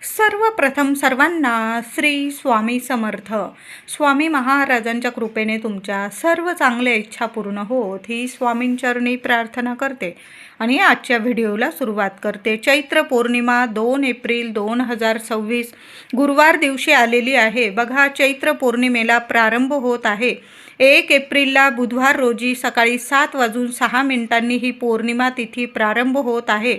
सर्वप्रथम सर्वांना श्री स्वामी समर्थ. स्वामी महाराजांच्या कृपेने तुमच्या सर्व चांगल्या इच्छा पूर्ण होत ही स्वामींचरणी प्रार्थना करते आणि आजच्या व्हिडिओला सुरुवात करते. चैत्र पौर्णिमा 2 एप्रिल 2026 गुरुवार दिवशी आलेली आहे. बघा, चैत्र पौर्णिमेला प्रारंभ होत आहे. 1 एप्रिलला बुधवार रोजी सकाळी 7:06 ही पौर्णिमा तिथी प्रारंभ होत आहे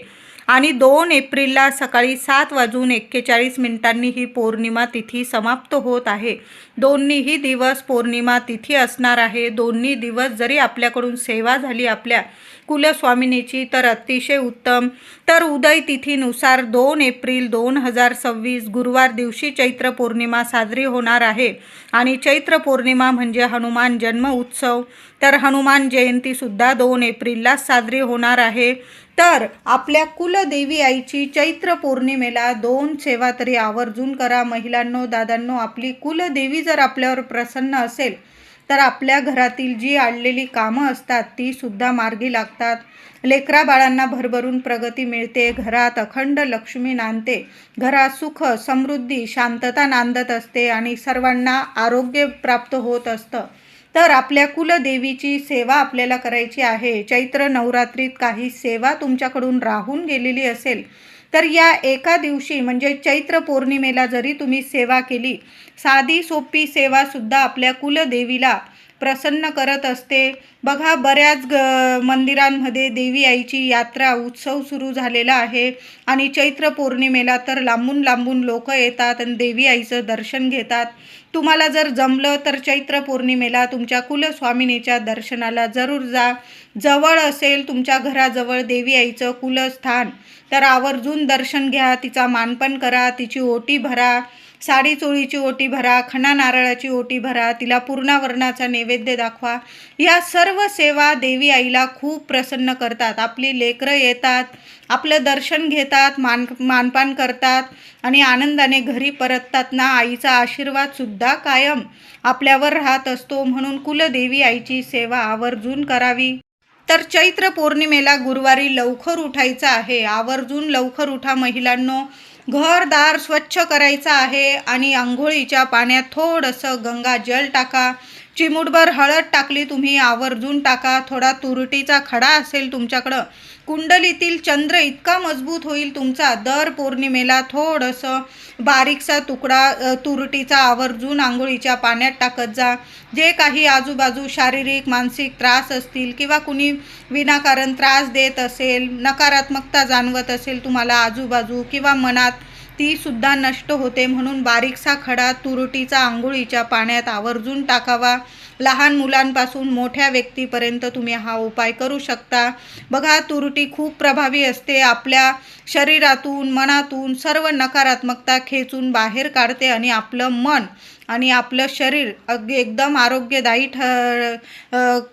आणि 2 एप्रिलला सकाळी 7:41 ही पौर्णिमा तिथी समाप्त होत आहे. दोन्हीही दिवस पौर्णिमा तिथी असणार आहे. दोन्ही दिवस जरी आपल्याकडून सेवा झाली आपल्या कुलस्वामिनीची तर अतिशय उत्तम. तर उदय तिथीनुसार 2 एप्रिल 2026 गुरुवार दिवशी चैत्र पौर्णिमा साजरी होणार आहे आणि चैत्र पौर्णिमा म्हणजे हनुमान जन्म उत्सव. तर हनुमान जयंतीसुद्धा 2 एप्रिलला साजरी होणार आहे. तर आपल्या कुलदेवी आईची चैत्र पौर्णिमेला 2 सेवा तरी आवर्जून करा. महिलांनो, दादांनो, आपली कुलदेवी जर आपल्यावर प्रसन्न असेल तर आपल्या घरातील जी अडलेली कामं असतात ती सुद्धा मार्गी लागतात. लेकरा बाळांना भरभरून प्रगती मिळते. घरात अखंड लक्ष्मी नांदते. घरात सुख, समृद्धी, शांतता नांदत असते आणि सर्वांना आरोग्य प्राप्त होत असतं. तर आपल्या कुलदेवीची सेवा आपल्याला करायची आहे. चैत्र नवरात्रीत काही सेवा तुमच्याकडून राहून गेलेली असेल तर या एका दिवशी म्हणजे चैत्र पौर्णिमेला जरी तुम्ही सेवा केली, साधी सोपी सेवासुद्धा आपल्या कुलदेवीला प्रसन्न करत असते. बघा, बऱ्याच मंदिरांमध्ये देवी आईची यात्रा उत्सव सुरू झालेला आहे आणि चैत्र पौर्णिमेला तर लांबून लांबून लोक येतात आणि देवी आईचं दर्शन घेतात. तुम्हाला जर जमलं तर चैत्र पौर्णिमेला तुमच्या कुलस्वामिनीच्या दर्शनाला जरूर जा. जवळ असेल तुमच्या घराजवळ देवी आईचं कुलस्थान तर आवर्जून दर्शन घ्या. तिचा मानपण करा, तिची ओटी भरा, साडी चोळीची ओटी भरा, खणा नारळाची ओटी भरा, तिला पूर्णावरणाचा नैवेद्य दाखवा. या सर्व सेवा देवी आईला खूप प्रसन्न करतात. आपली लेकरं येतात, आपलं दर्शन घेतात, मानपान करतात आणि आनंदाने घरी परततात ना. आईचा आशीर्वादसुद्धा कायम आपल्यावर राहत असतो. म्हणून कुलदेवी आईची सेवा आवर्जून करावी. तर चैत्र पौर्णिमेला गुरुवारी लवकर उठायचं आहे. आवर्जून लवकर उठा महिलांनो. घरदार स्वच्छ करायचं आहे आणि आंघोळीच्या पाण्यात थोडंसं गंगाजल टाका. चिमूटभर हळद टाकली तुम्ही, आवर्जून टाका. थोडा तुरटीचा खडा असेल तुमच्याकडं, कुंडलीतील चंद्र इतका मजबूत होईल तुमचा. दर पौर्णिमेला थोडंसं बारीकसा तुकडा तुरटीचा आवर्जून आंघोळीच्या पाण्यात टाकत जा. जे काही आजूबाजू शारीरिक मानसिक त्रास असतील किंवा कुणी विनाकारण त्रास देत असेल, नकारात्मकता जाणवत असेल तुम्हाला आजूबाजू किंवा मनात, ती सुद्धा नष्ट होते. म्हणून बारीकसा खडा तुरटीचा आंघोळीच्या पाण्यात आवर्जून टाकावा. लहान मुलांपासून मोठ्या व्यक्तीपर्यंत तुम्ही हा उपाय करू शकता. बघा, तुरटी खूप प्रभावी असते. आपल्या शरीरातून मनातून सर्व नकारात्मकता खेचून बाहेर काढते आणि आपलं मन आणि आपलं शरीर एकदम आरोग्यदायी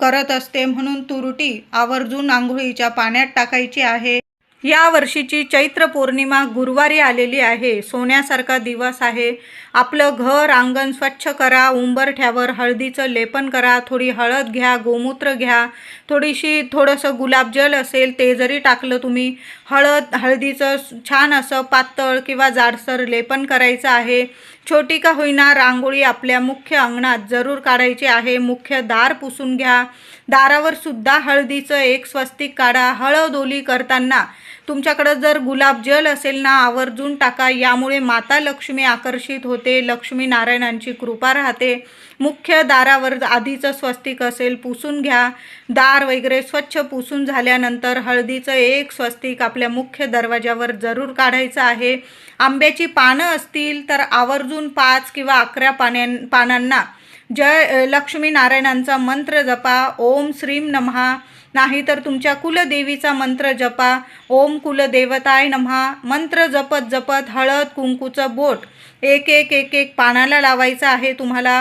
करत असते. म्हणून तुरटी आवर्जून आंघोळीच्या पाण्यात टाकायची आहे. या वर्षीची चैत्र पौर्णिमा गुरुवारी आलेली आहे. सोन्यासारखा दिवस आहे. आपलं घर अंगण स्वच्छ करा. उंबरठ्यावर हळदीचं लेपन करा. थोडी हळद घ्या, गोमूत्र घ्या, थोडंसं गुलाबजल असेल ते जरी टाकलं तुम्ही. हळदीचं छान असं पातळ किंवा जाडसर लेपन करायचं आहे. छोटी का होईना रांगोळी आपल्या मुख्य अंगणात जरूर काढायची आहे. मुख्य दार पुसून घ्या. दारावर सुद्धा हळदीचं एक स्वस्तिक काढा. हळद ओली करताना तुमच्याकडं जर गुलाबजल असेल ना, आवर्जून टाका. यामुळे माता लक्ष्मी आकर्षित होते. लक्ष्मी नारायणांची कृपा राहते. मुख्य दारावर आधीचं स्वस्तिक असेल पुसून घ्या. दार वगैरे स्वच्छ पुसून झाल्यानंतर हळदीचं एक स्वस्तिक आपल्या मुख्य दरवाजावर जरूर काढायचं आहे. आंब्याची पानं असतील तर आवर्जून 5 किंवा 11 पानांना जय लक्ष्मी नारायणांचा मंत्र जपा. ओम श्रीम नमः. नाहीतर तुमच्या कुलदेवीचा मंत्र जपा. ओम कुलदेवताय नमः. मंत्र जपत जपत हळद कुंकूचं बोट एक एक पानाला लावायचं आहे तुम्हाला,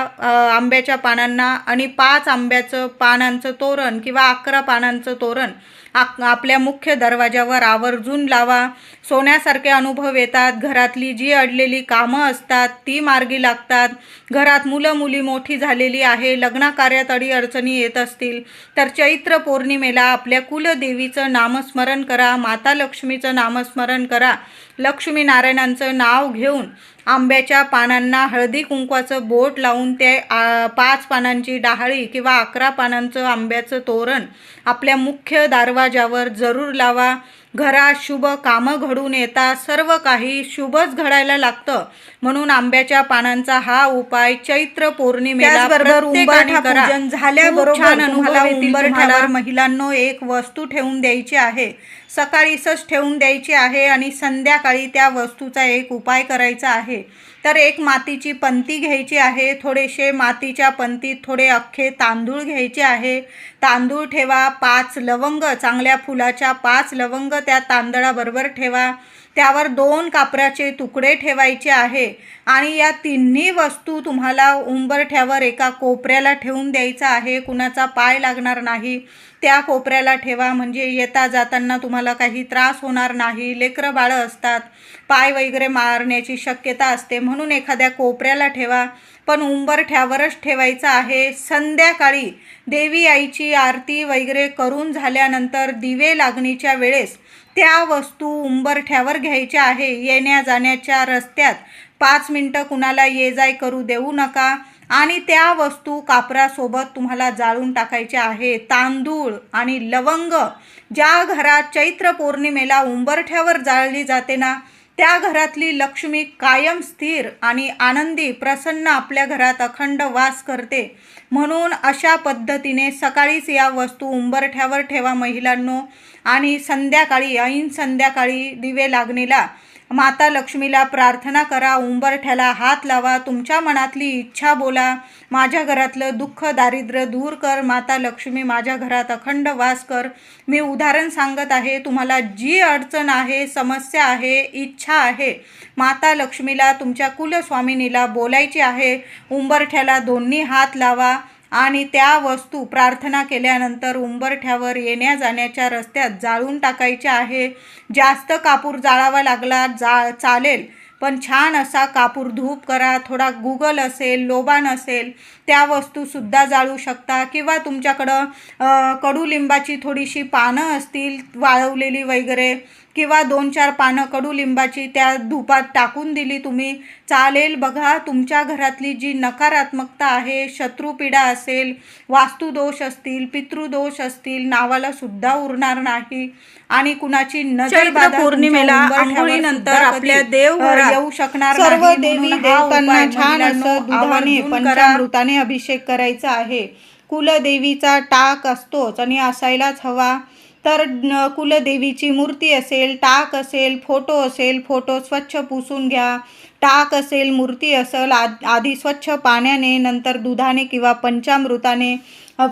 आंब्याच्या पानांना. आणि 5 आंब्याचं पानांचं तोरण किंवा 11 पानांचं तोरण आपल्या मुख्य दरवाजावर आवर्जून लावा. सोन्यासारखे अनुभव येतात. घरातली जी अडलेली कामं असतात ती मार्गी लागतात. घरात मुलं मुली मोठी झालेली आहे, लग्नकार्यात अडीअडचणी येत असतील तर चैत्र पौर्णिमेला आपल्या कुलदेवीचं नामस्मरण करा. माता लक्ष्मीचं नामस्मरण करा. लक्ष्मी नारायणांचं नाव घेऊन आंब्याच्या पानांना हळदी कुंकवाचं बोट लावून ते 5 पानांची डहाळी किंवा 11 पानांचं आंब्याचं तोरण आपल्या मुख्य दरवाजावर जरूर लावा. घरात शुभ कामं घडून येतात. सर्व काही शुभच घडायला लागतं. म्हणून आंब्याच्या पानांचा हा उपाय चैत्र पौर्णिमेला प्रत्येकाने करा. झाल्याबरोबर तुम्हाला उंबरठ्यावर महिलांनो एक वस्तू ठेवून द्यायची आहे. सकाळीच ठेवून द्यायची आहे आणि संध्याकाळी त्या वस्तूचा एक उपाय करायचा आहे. तर एक मातीची पंती घ्यायची आहे. थोडेसे मातीच्या पंतीत थोडे अख्खे तांदूळ घ्यायचे आहे. तांदूळ ठेवा. 5 लवंग, चांगल्या फुलाच्या 5 लवंग त्या तांदळाबरोबर ठेवा. त्यावर 2 कापराचे तुकडे ठेवायचे आहे आणि या तिन्ही वस्तू तुम्हाला उंबरठ्यावर एका कोपऱ्याला ठेवून द्यायचा आहे. कुणाचा पाय लागणार नाही. त्या कोपऱ्याला ठेवा, म्हणजे येता जाताना तुम्हाला काही त्रास होणार नाही. लेकरं बाळं असतात, पाय वगैरे मारण्याची शक्यता असते, म्हणून एखाद्या कोपऱ्याला ठेवा. पण उंबरठ्यावरच ठेवायचं आहे. संध्याकाळी देवी आईची आरती वगैरे करून झाल्यानंतर दिवे लागणीच्या वेळेस त्या वस्तू उंबरठ्यावर घ्यायच्या आहे. येण्या जाण्याच्या रस्त्यात 5 मिनटं कुणाला ये जाय करू देऊ नका आणि त्या वस्तू कापरासोबत तुम्हाला जाळून टाकायच्या आहे. तांदूळ आणि लवंग ज्या घरात चैत्र पौर्णिमेला उंबरठ्यावर जाळली जाते ना, त्या घरातली लक्ष्मी कायम स्थिर आणि आनंदी प्रसन्न आपल्या घरात अखंड वास करते. म्हणून अशा पद्धतीने सकाळीच या वस्तू उंबरठ्यावर ठेवा महिलांनो. आणि संध्याकाळी ऐन संध्याकाळी दिवे लागणीला माता लक्ष्मीला प्रार्थना करा. उंबरठ्याला हात लावा. तुमच्या मनातली इच्छा बोला. माझ्या घरातलं दुःख दारिद्र्य दूर कर माता लक्ष्मी, माझ्या घरात अखंड वास कर. मी उदाहरण सांगत आहे. तुम्हाला जी अडचण आहे, समस्या आहे, इच्छा आहे, माता लक्ष्मीला तुमच्या कुलस्वामिनीला बोलायची आहे. उंबरठ्याला दोन्ही हात लावा आणि त्या वस्तू प्रार्थना केल्यानंतर उंबरठ्यावर येण्या जाण्याच्या रस्त्यात जाळून टाकायच्या आहे. जास्त कापूर जाळावा लागला चालेल, पण छान असा कापूर धूप करा. थोडा गुगल असेल, लोबान असेल, त्या वस्तूसुद्धा जाळू शकता. किंवा तुमच्याकडं कडुलिंबाची थोडीशी पानं असतील वाळवलेली वगैरे, किंवा 2-4 पानं कडुलिंबाची त्या धुपात टाकून दिली तुम्ही, चालेल. बघा, तुमच्या घरातली जी नकारात्मकता आहे, शत्रुपीडा असेल, वास्तुदोष असतील, पितृदोष असतील, नावाला सुद्धा उरणार नाही. आणि कुणाची नजर पौर्णिमेला आंघोळीनंतर आपल्या देवघरात येऊ शकणार नाही. सर्व देवी देवतांना छान असं दुधाने पंचामृताने अभिषेक करायचा आहे. कुलदेवीचा टाक असतोच आणि असायलाच हवा. तर कुलदेवीची मूर्ती असेल, टाक असेल, फोटो असेल, फोटो स्वच्छ पुसून घ्या. टाक असेल, मूर्ती असेल, आधी स्वच्छ पाण्याने, नंतर दुधाने किंवा पंचामृताने,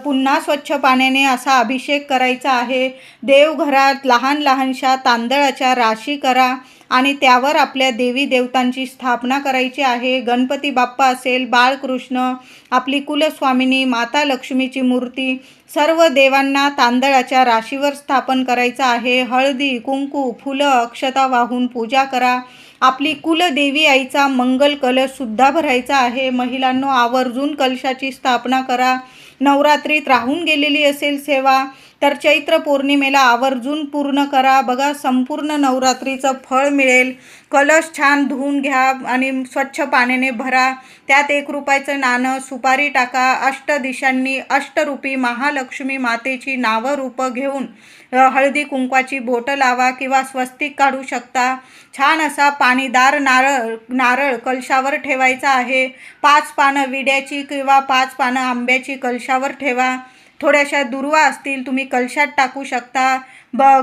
पुन्हा स्वच्छ पाण्याने असा अभिषेक करायचा आहे. देवघरात लहान लहानशा तांदळाच्या राशी करा आणि त्यावर आपल्या देवी देवतांची स्थापना करायची आहे. गणपती बाप्पा असेल, बाळकृष्ण, आपली कुलस्वामिनी माता लक्ष्मीची मूर्ती, सर्व देवांना तांदळाच्या राशीवर स्थापन करायचं आहे. हळदी, कुंकू, फुलं, अक्षता वाहून पूजा करा. आपली कुलदेवी आईचा मंगल कलशसुद्धा भरायचा आहे. महिलांनो, आवर्जून कलशाची स्थापना करा. नवरात्रीत राहून गेलेली असेल सेवा, तर चैत्र पौर्णिमेला आवर्जून पूर्ण करा. बघा, संपूर्ण नवरात्रीचं फळ मिळेल. कलश छान धुवून घ्या आणि स्वच्छ पाण्याने भरा. त्यात 1 रुपयाचं नाणं, सुपारी टाका. अष्टदिशांनी अष्टरूपी महालक्ष्मी मातेची नावं रूपं घेऊन हळदी कुंकवाची बोटं लावा किंवा स्वस्तिक काढू शकता. छान असा पाणीदार नारळ कलशावर ठेवायचा आहे. 5 पानं विड्याची किंवा 5 पानं आंब्याची कलशावर ठेवा. थोड्याशा दुर्वा असतील तुम्ही कलशात टाकू शकता.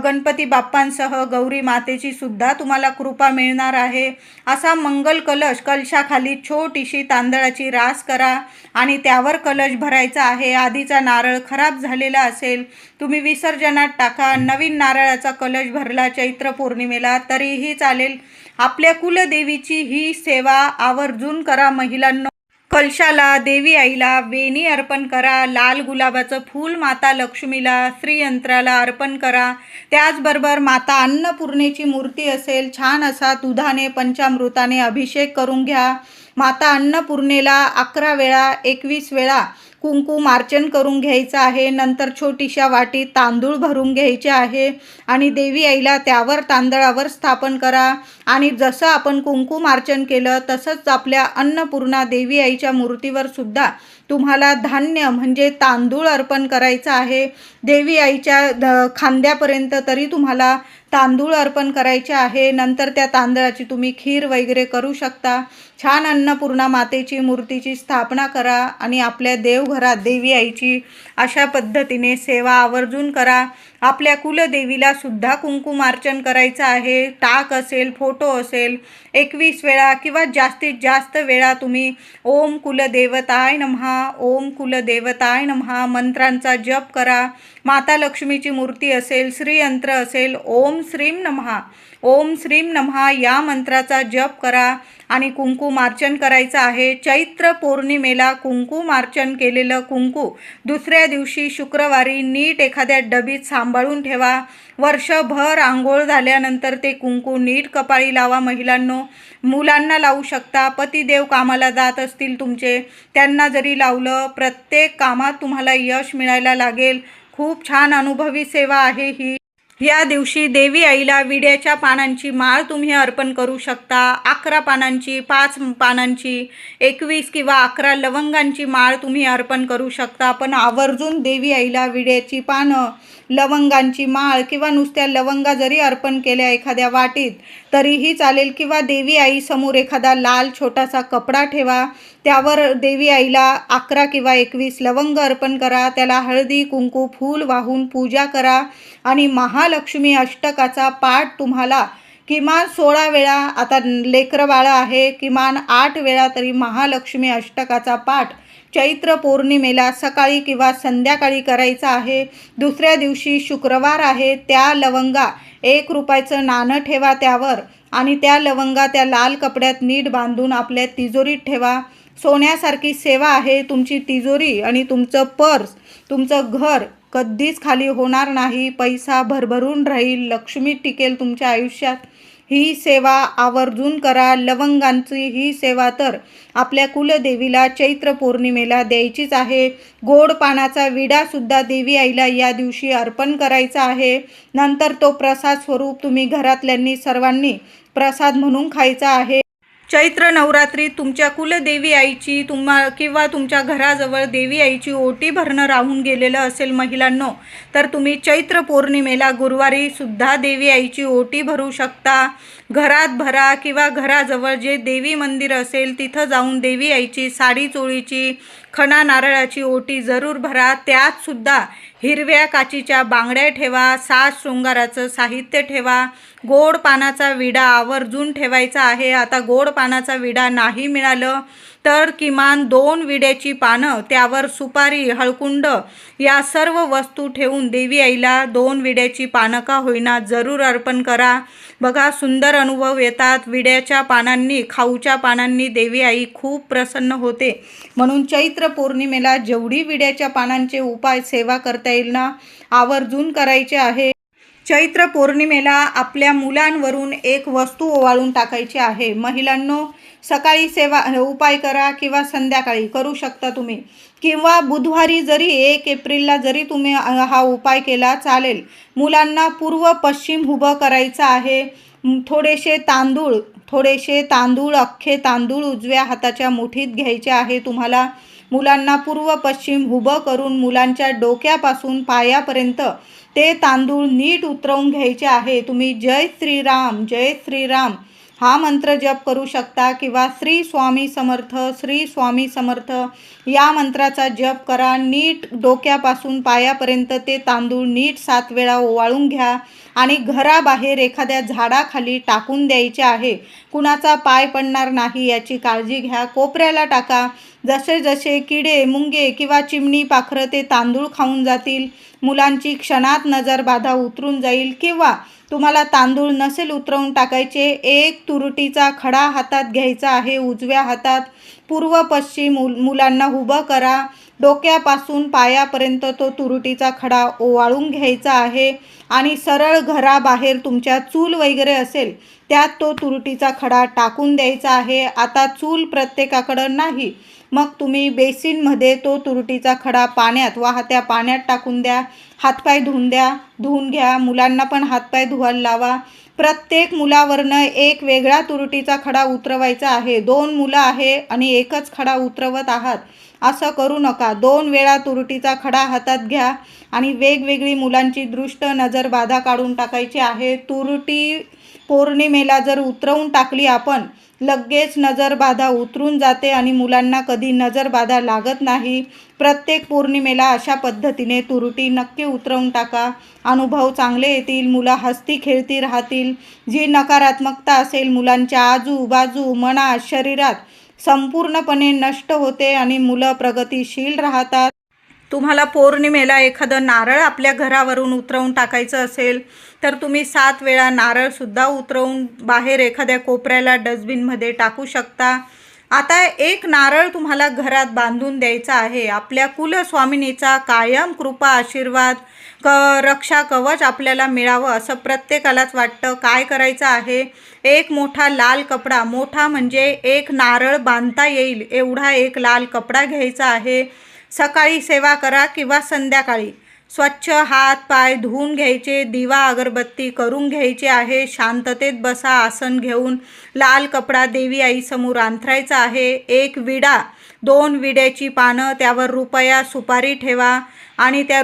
गणपती बाप्पांसह गौरी मातेची सुद्धा तुम्हाला कृपा मिळणार आहे. असा मंगल कलशाखाली छोटीशी तांदळाची रास करा आणि त्यावर कलश भरायचा आहे. आधीचा नारळ खराब झालेला असेल, तुम्ही विसर्जनात टाका. नवीन नारळाचा कलश भरला चैत्र पौर्णिमेला तरीही चालेल. आपल्या कुलदेवीची ही सेवा आवर्जून करा महिलांनो. कलशाला देवी आईला वेणी अर्पण करा. लाल गुलाबाचं फूल माता लक्ष्मीला, श्रीयंत्राला अर्पण करा. त्याचबरोबर माता अन्नपूर्णेची मूर्ती असेल, छान असा दुधाने पंचामृताने अभिषेक करून घ्या. माता अन्नपूर्णेला 11 वेळा 21 वेळा कुंकू मार्जन करून घ्यायचं आहे. नंतर छोटीशा वाटीत तांदूळ भरून घ्यायचे आहे आणि देवी आईला त्यावर तांदळावर स्थापन करा. आणि जसं आपण कुंकू मार्जन केलं तसंच आपल्या अन्नपूर्णा देवी आईच्या मूर्तीवर सुद्धा तुम्हाला धान्य म्हणजे तांदूळ अर्पण करायचं आहे. देवी आईच्या खांद्यापर्यंत तरी तुम्हाला तांदूळ अर्पण करायचे आहे. नंतर त्या तांदळाची तुम्ही खीर वगैरे करू शकता. छान अन्नपूर्णा मातेची मूर्तीची स्थापना करा आणि आपल्या देवघरात देवी आईची अशा पद्धतीने सेवा आवर्जून करा. आपल्या कुलदेवीला सुद्धा कुंकुमार्चन करायचं आहे. टाक असेल, फोटो असेल, 21 वेळा किंवा जास्तीत जास्त वेळा तुम्ही ओम कुलदेवताय नमः, ओम कुलदेवताय नमः मंत्रांचा जप करा. माता लक्ष्मीची मूर्ती असेल, श्रीयंत्र असेल, ओम श्रीम नमः, ओम श्रीम नमः या मंत्राचा जप करा आणि कुंकुमार्चन करायचं आहे. चैत्र पौर्णिमेला कुंकुमार्चन केलेलं कुंकू दुसऱ्या दिवशी शुक्रवारी नीट एखाद्या डबीत सांभाळून ठेवा. वर्षभर आंघोळ झाल्यानंतर ते कुंकू नीट कपाळी लावा. महिलांनो, मुलांना लावू शकता. पतिदेव कामाला जात असतील तुमचे, त्यांना जरी लावलं, प्रत्येक कामात तुम्हाला यश मिळायला लागेल. खूप छान अनुभवी सेवा आहे ही. या दिवशी देवी आईला विड्याच्या पानांची माळ तुम्ही अर्पण करू शकता. 11 पानांची, 5 पानांची, 21 किंवा 11 लवंगांची माळ तुम्ही अर्पण करू शकता. पण आवर्जून देवी आईला विड्याची पानं, लवंगांची माळ किंवा नुसत्या लवंगा जरी अर्पण केल्या एखाद्या वाटीत तरीही चालेल. किंवा देवी आई समोर एखादा लाल छोटासा कपडा ठेवा, त्यावर देवी आईला 11 किंवा 21 लवंग अर्पण करा. त्याला हळदी कुंकू फूल वाहून पूजा करा आणि महालक्ष्मी अष्टकाचा पाठ तुम्हाला किमान 16 वेळा, आता लेकरं बाळं आहे, किमान 8 वेळा तरी महालक्ष्मी अष्टकाचा पाठ चैत्र पौर्णिमेला सकाळी किंवा संध्याकाळी करायचा आहे. दुसऱ्या दिवशी शुक्रवार आहे, त्या लवंगा 1 रुपयाचं नाणं ठेवा त्यावर आणि त्या लवंगा त्या लाल कपड्यात नीट बांधून आपल्या तिजोरीत ठेवा. सोन्यासारखी सेवा आहे. तुमची तिजोरी आणि तुमचं पर्स, तुमचं घर कधीच खाली होणार नाही. पैसा भरभरून राहील, लक्ष्मी टिकेल तुमच्या आयुष्यात. ही सेवा आवर्जून करा. लवंगांची ही सेवा तर आपल्या कुलदेवीला चैत्र पौर्णिमेला द्यायचीच आहे. गोड पानाचा विडासुद्धा देवी आईला या दिवशी अर्पण करायचा आहे. नंतर तो प्रसाद स्वरूप तुम्ही घरातल्यांनी सर्वांनी प्रसाद म्हणून खायचा आहे. चैत्र नवरात्रीत तुमच्या कुलदेवी आईची किंवा तुमच्या घराजवळ देवी आईची ओटी भरणं राहून गेलेलं असेल महिलांनो, तर तुम्ही चैत्र पौर्णिमेला गुरुवारी सुद्धा देवी आईची ओटी भरू शकता. घरात भरा किंवा घराजवळ जे देवी मंदिर असेल तिथं जाऊन देवी आईची साडी चोळीची, खणा नारळाची ओटी जरूर भरा. त्यात सुद्धा हिरव्या काचीच्या बांगड्या ठेवा, साज शृंगाराचं साहित्य ठेवा. गोड पानाचा विडा आवर्जून ठेवायचा आहे. आता गोड पानाचा विडा नाही मिळालं तर किमान 2 विड्याची पानं, त्यावर सुपारी, हळकुंड या सर्व वस्तू ठेवून देवी आईला 2 विड्याची पानं का होईना जरूर अर्पण करा. बघा, सुंदर अनुभव येतात. विड्याच्या पानांनी, खाऊच्या पानांनी देवी आई खूप प्रसन्न होते. म्हणून चैत्र पौर्णिमेला जेवढी विड्याच्या पानांचे उपाय सेवा करता येईल ना, आवर्जून करायचे आहे. चैत्र पौर्णिमेला आपल्या मुलांवरून एक वस्तू ओवाळून टाकायची आहे. महिलांनो, सकाळी सेवा उपाय करा किंवा संध्याकाळी करू शकता तुम्ही, किंवा बुधवारी जरी 1 एप्रिलला जरी तुम्ही हा उपाय केला चालेल. मुलांना पूर्व पश्चिम उभं करायचं आहे. थोडेसे तांदूळ, अख्खे तांदूळ उजव्या हाताच्या मुठीत घ्यायचे आहे तुम्हाला. मुलांना पूर्व पश्चिम उभं करून मुलांच्या डोक्यापासून पायापर्यंत ते तांदूळ नीट उतरवून घ्यायचे आहे. तुम्ही जय श्रीराम, जय श्रीराम हा मंत्र जप करू शकता किंवा श्री स्वामी समर्थ, श्री स्वामी समर्थ या मंत्राचा जप करा. नीट डोक्यापासून पायापर्यंत ते तांदूळ नीट 7 वेळा ओवाळून घ्या आणि घराबाहेर एखाद्या झाडाखाली टाकून द्यायचे आहे. कुणाचा पाय पडणार नाही याची काळजी घ्या. कोपऱ्याला टाका. जसे जसे किडे, मुंगे किंवा चिमणी पाखरं ते तांदूळ खाऊन जातील, मुलांची क्षणात नजर बाधा उतरून जाईल. किंवा तुम्हाला तांदूळ नसेल उतरवून टाकायचे, 1 तुरटीचा खडा हातात घ्यायचा आहे उजव्या हातात. पूर्व पश्चिम मुलांना उभं करा. डोक्यापासून पायापर्यंत तो तुरुटीचा खडा ओवाळून घ्यायचा आहे आणि सरळ घराबाहेर तुमच्या चूल वगैरे असेल त्यात तो तुरुटीचा खडा टाकून द्यायचा आहे. आता चूल प्रत्येकाकडं नाही, मग तुम्ही बेसिनमध्ये तो तुरुटीचा खडा पाण्यात वाहत्या पाण्यात टाकून द्या. हातपाय धुवून घ्या. मुलांना पण हातपाय धुवायला लावा. प्रत्येक मुलावरनं एक वेगळा तुरुटीचा खडा उतरवायचा आहे. 2 मुलं आहे आणि एकच खडा उतरवत आहात असं करू नका. 2 वेळा तुरुटीचा खडा हातात घ्या आणि वेगवेगळी मुलांची दृष्ट नजर बाधा काढून टाकायची आहे. तुरुटी पौर्णिमेला जर उतरवून टाकली आपण, लगेच नजरबाधा उतरून जाते आणि मुलांना कधी नजरबाधा लागत नाही. प्रत्येक पौर्णिमेला अशा पद्धतीने तुरुटी नक्की उतरवून टाका. अनुभव चांगले येतील. मुलं हसती खेळती राहतील. जी नकारात्मकता असेल मुलांच्या आजूबाजू मनात शरीरात संपूर्णपणे नष्ट होते आणि मुलं प्रगतिशील राहतात. तुम्हाला पौर्णिमेला एखादं नारळ आपल्या घरावरून उतरवून टाकायचं असेल तर तुम्ही 7 वेळा नारळसुद्धा उतरवून बाहेर एखाद्या कोपऱ्याला डस्टबिनमध्ये टाकू शकता. आता एक नारळ तुम्हाला घरात बांधून द्यायचा आहे. आपल्या कुलस्वामिनीचा कायम कृपा आशीर्वाद रक्षा कवच आपल्याला मिळावं असं प्रत्येकालाच वाटतं. काय करायचं आहे, एक मोठा लाल कपडा, मोठा म्हणजे एक नारळ बांधता येईल एवढा एक लाल कपडा घ्यायचा आहे. सकाळी सेवा करा किंवा संध्याकाळी स्वच्छ हात पाय धुवून घ्यायचे. दिवा अगरबत्ती करून घ्यायचे आहे. शांततेत बसा. आसन घेऊन लाल कपडा देवी आईसमोर अंथरायचा आहे. एक विडा, 2 विड्याची पानं, त्यावर रुपया सुपारी ठेवा आणि त्या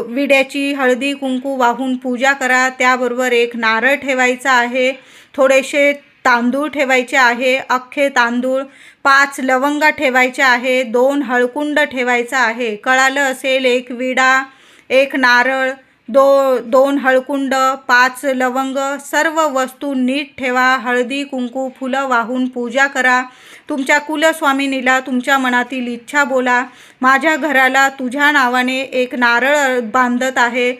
विड्याची हळदी कुंकू वाहून पूजा करा. त्याबरोबर एक नारळ ठेवायचा आहे. थोडेसे तांदूळ ठेवायचे आहे. अख्खे तांदूळ, 5 लवंगा ठेवायच्या आहे. 2 हळकुंड ठेवायचा आहे. कळालं असेल. एक विडा, एक नारळ, 2 हळकुंड, 5 लवंग, सर्व वस्तू नीट ठेवा. हळदी कुंकू फुलं वाहून पूजा करा. तुमच्या कुलस्वामिनीला तुमच्या मनातील इच्छा बोला. माझ्या घराला तुझ्या नावाने एक नारळ बांधत आहे.